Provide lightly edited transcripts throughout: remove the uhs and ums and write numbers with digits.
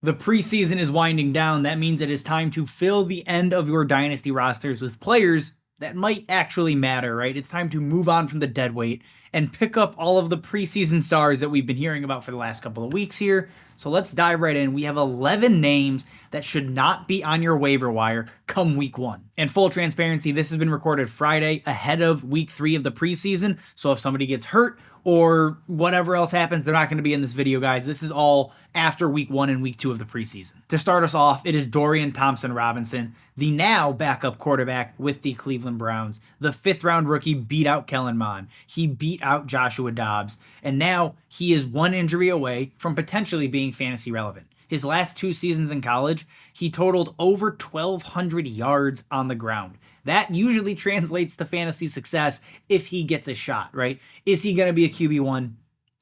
The preseason is winding down. That means it is time to fill the end of your dynasty rosters with players that might actually matter, right? It's time to move on from the dead weight and pick up all of the preseason stars that we've been hearing about for the last couple of weeks here. So let's dive right in. We have 11 names that should not be on your waiver wire come week 1. And full transparency, this has been recorded Friday ahead of week 3 of the preseason. So if somebody gets hurt or whatever else happens, they're not going to be in this video, guys. This is all after week 1 and week 2 of the preseason. To start us off, it is Dorian Thompson-Robinson, the now backup quarterback with the Cleveland Browns. The 5th-round rookie beat out Kellen Mond. He beat out Joshua Dobbs. And now he is one injury away from potentially being fantasy relevant. His last 2 seasons in college, he totaled over 1,200 yards on the ground. That usually translates to fantasy success if he gets a shot, right? Is he going to be a QB1?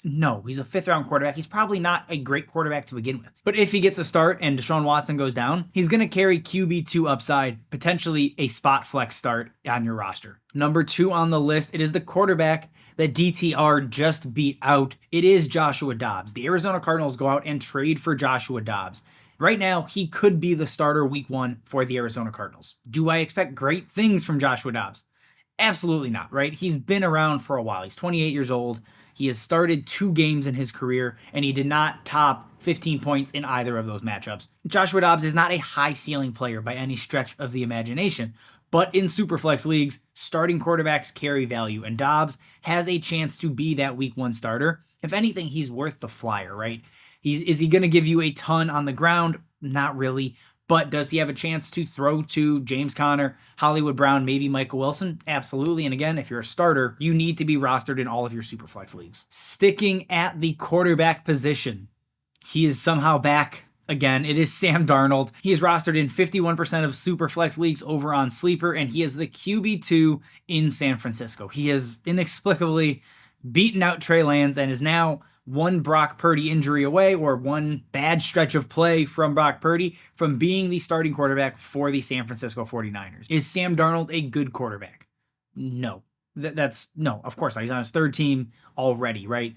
No, he's a 5th-round quarterback. He's probably not a great quarterback to begin with. But if he gets a start and Deshaun Watson goes down, he's going to carry QB2 upside, potentially a spot flex start on your roster. Number 2 on the list, it is the quarterback that DTR just beat out. It is Joshua Dobbs. The Arizona Cardinals go out and trade for Joshua Dobbs. Right now, he could be the starter week 1 for the Arizona Cardinals. Do I expect great things from Joshua Dobbs? Absolutely not, right? He's been around for a while. He's 28 years old. He has started 2 games in his career, and he did not top 15 points in either of those matchups. Joshua Dobbs is not a high ceiling player by any stretch of the imagination, but in Superflex leagues, starting quarterbacks carry value, and Dobbs has a chance to be that week 1 starter. If anything, he's worth the flyer, right? Is he going to give you a ton on the ground? Not really. But does he have a chance to throw to James Conner, Hollywood Brown, maybe Michael Wilson? Absolutely. And again, if you're a starter, you need to be rostered in all of your Superflex leagues. Sticking at the quarterback position, he is somehow back again. It is Sam Darnold. He is rostered in 51% of Superflex leagues over on Sleeper, and he is the QB2 in San Francisco. He has inexplicably beaten out Trey Lance and is now one Brock Purdy injury away, or one bad stretch of play from Brock Purdy, from being the starting quarterback for the San Francisco 49ers. Is Sam Darnold a good quarterback? No. No, of course not. He's on his 3rd team already, right?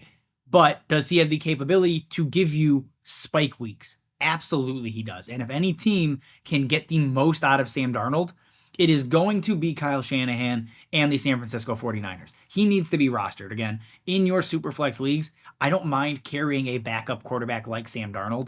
But does he have the capability to give you spike weeks? Absolutely he does. And if any team can get the most out of Sam Darnold, it is going to be Kyle Shanahan and the San Francisco 49ers. He needs to be rostered. Again, in your Superflex leagues, I don't mind carrying a backup quarterback like Sam Darnold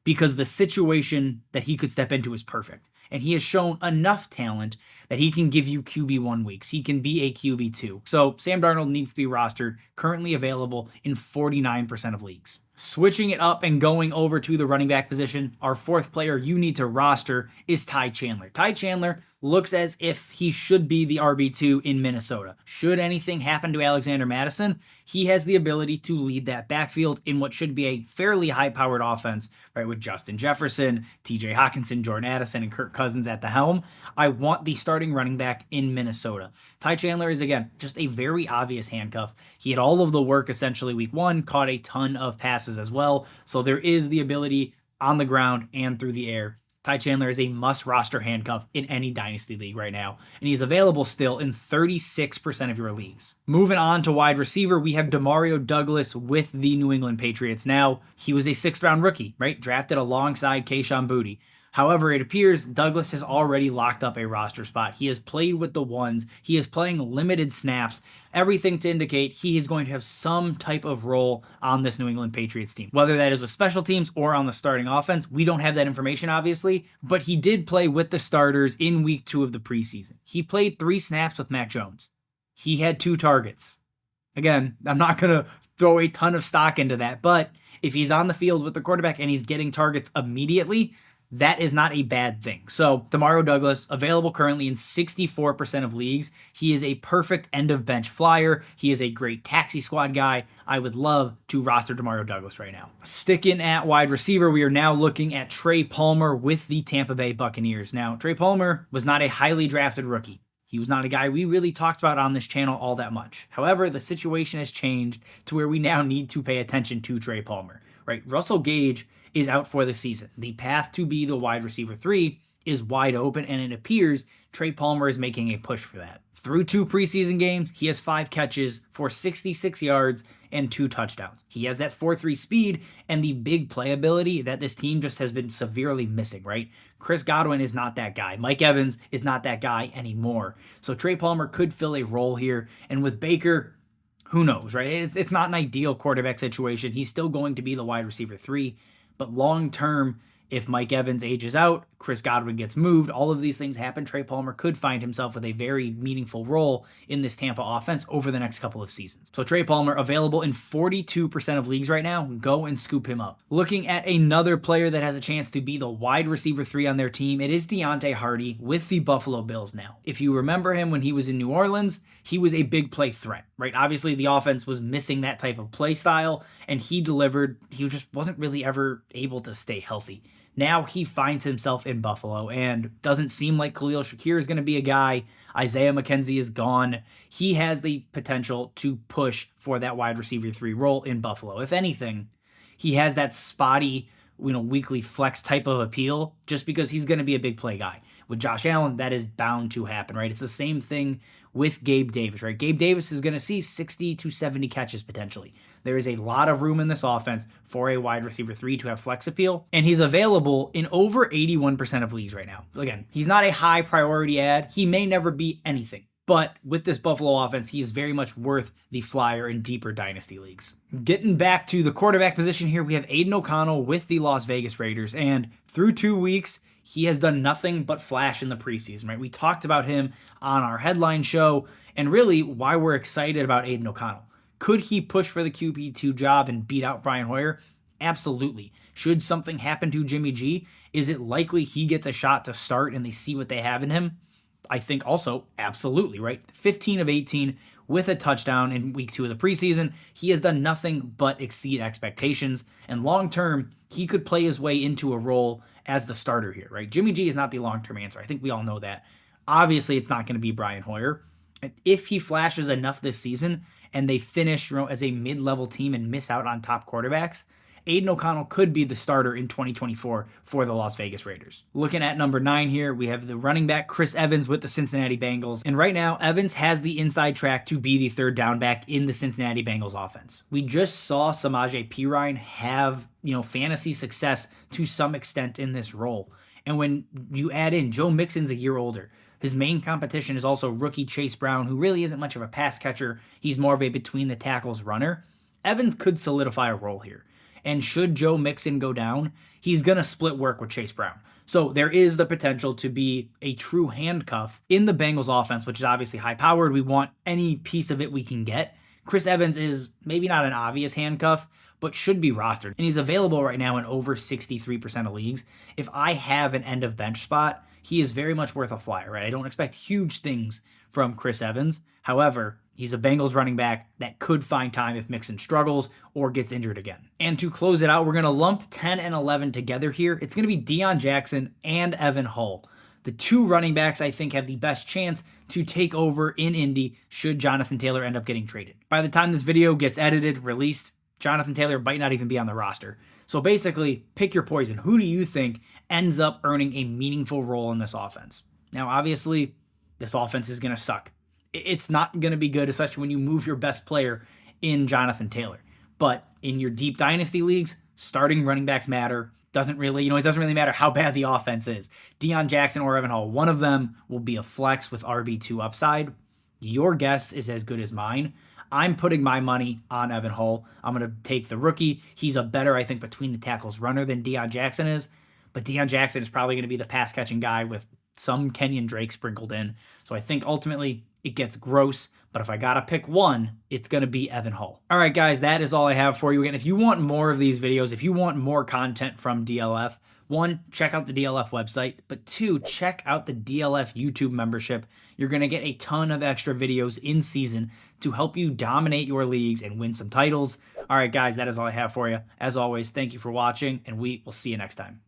because the situation that he could step into is perfect. And he has shown enough talent that he can give you QB1 weeks. He can be a QB2. So Sam Darnold needs to be rostered, currently available in 49% of leagues. Switching it up and going over to the running back position, our 4th player you need to roster is Ty Chandler. Ty Chandler looks as if he should be the RB2 in Minnesota. Should anything happen to Alexander Mattison, he has the ability to lead that backfield in what should be a fairly high-powered offense, right, with Justin Jefferson, TJ Hawkinson, Jordan Addison, and Kirk Cousins at the helm. I want the starting running back in Minnesota. Ty Chandler is, again, just a very obvious handcuff. He had all of the work essentially week 1, caught a ton of passes as well, so there is the ability on the ground and through the air. Ty Chandler is a must-roster handcuff in any Dynasty league right now, and he's available still in 36% of your leagues. Moving on to wide receiver, we have Demario Douglas with the New England Patriots. Now, he was a 6th-round rookie, right? Drafted alongside Kayshon Boutte. However, it appears Douglas has already locked up a roster spot. He has played with the ones. He is playing limited snaps. Everything to indicate he is going to have some type of role on this New England Patriots team. Whether that is with special teams or on the starting offense, we don't have that information, obviously. But he did play with the starters in week 2 of the preseason. He played 3 snaps with Mac Jones. He had 2 targets. Again, I'm not going to throw a ton of stock into that. But if he's on the field with the quarterback and he's getting targets immediately, that is not a bad thing. So Demario Douglas, available currently in 64% of leagues. He is a perfect end-of-bench flyer. He is a great taxi squad guy. I would love to roster Demario Douglas right now. Sticking at wide receiver, we are now looking at Trey Palmer with the Tampa Bay Buccaneers. Now, Trey Palmer was not a highly drafted rookie. He was not a guy we really talked about on this channel all that much. However, the situation has changed to where we now need to pay attention to Trey Palmer, right? Russell Gage is out for the season. The path to be the wide receiver 3 is wide open, and it appears Trey Palmer is making a push for that. Through 2 preseason games, he has 5 catches for 66 yards and 2 touchdowns. He has that 4.3 speed and the big playability that this team just has been severely missing, right? Chris Godwin is not that guy. Mike Evans is not that guy anymore. So Trey Palmer could fill a role here, and with Baker, who knows, right? It's not an ideal quarterback situation. He's still going to be the wide receiver 3, but long term, if Mike Evans ages out, Chris Godwin gets moved, all of these things happen, Trey Palmer could find himself with a very meaningful role in this Tampa offense over the next couple of seasons. So Trey Palmer available in 42% of leagues right now. Go and scoop him up. Looking at another player that has a chance to be the wide receiver 3 on their team, it is Deonte Harty with the Buffalo Bills now. If you remember him when he was in New Orleans, he was a big play threat, right? Obviously, the offense was missing that type of play style, and he delivered. He just wasn't really ever able to stay healthy. Now he finds himself in Buffalo, and doesn't seem like Khalil Shakir is going to be a guy. Isaiah McKenzie is gone. He has the potential to push for that wide receiver 3 role in Buffalo. If anything, he has that spotty, weekly flex type of appeal just because he's going to be a big play guy. With Josh Allen, that is bound to happen, right? It's the same thing with Gabe Davis, right? Gabe Davis is going to see 60 to 70 catches potentially. There is a lot of room in this offense for a wide receiver 3 to have flex appeal, and he's available in over 81% of leagues right now. Again, he's not a high priority ad. He may never be anything, but with this Buffalo offense, he is very much worth the flyer in deeper dynasty leagues. Getting back to the quarterback position here, we have Aidan O'Connell with the Las Vegas Raiders, and through 2 weeks, he has done nothing but flash in the preseason, right? We talked about him on our headline show, and really why we're excited about Aidan O'Connell. Could he push for the QB2 job and beat out Brian Hoyer? Absolutely. Should something happen to Jimmy G, is it likely he gets a shot to start and they see what they have in him? I think also absolutely, right? 15 of 18 with a touchdown in week 2 of the preseason. He has done nothing but exceed expectations, and long term, he could play his way into a role as the starter here, right? Jimmy G is not the long-term answer. I think we all know that. Obviously, it's not going to be Brian Hoyer. If he flashes enough this season and they finish as a mid-level team and miss out on top quarterbacks, Aidan O'Connell could be the starter in 2024 for the Las Vegas Raiders. Looking at number 9 here, we have the running back Chris Evans with the Cincinnati Bengals. And right now, Evans has the inside track to be the 3rd down back in the Cincinnati Bengals offense. We just saw Samaje Perine have, fantasy success to some extent in this role. And when you add in Joe Mixon's a year older, his main competition is also rookie Chase Brown, who really isn't much of a pass catcher. He's more of a between the tackles runner. Evans could solidify a role here. And should Joe Mixon go down, he's going to split work with Chase Brown. So there is the potential to be a true handcuff in the Bengals offense, which is obviously high-powered. We want any piece of it we can get. Chris Evans is maybe not an obvious handcuff, but should be rostered. And he's available right now in over 63% of leagues. If I have an end-of-bench spot, he is very much worth a flyer, right? I don't expect huge things from Chris Evans. However, he's a Bengals running back that could find time if Mixon struggles or gets injured again. And to close it out, we're going to lump 10 and 11 together here. It's going to be Deon Jackson and Evan Hull. The 2 running backs, I think, have the best chance to take over in Indy should Jonathan Taylor end up getting traded. By the time this video gets edited, released, Jonathan Taylor might not even be on the roster. So basically, pick your poison. Who do you think ends up earning a meaningful role in this offense? Now, obviously, this offense is going to suck. It's not going to be good, especially when you move your best player in Jonathan Taylor. But in your deep dynasty leagues, starting running backs matter. It doesn't really matter how bad the offense is. Deon Jackson or Evan Hull, one of them will be a flex with RB2 upside. Your guess is as good as mine. I'm putting my money on Evan Hull. I'm going to take the rookie. He's a better, I think, between the tackles runner than Deon Jackson is. But Deon Jackson is probably going to be the pass-catching guy with some Kenyon Drake sprinkled in. So I think ultimately it gets gross. But if I got to pick one, it's going to be Evan Hull. All right, guys, that is all I have for you. Again, if you want more of these videos, if you want more content from DLF, 1, check out the DLF website, but 2, check out the DLF YouTube membership. You're going to get a ton of extra videos in season to help you dominate your leagues and win some titles. All right, guys, that is all I have for you. As always, thank you for watching, and we will see you next time.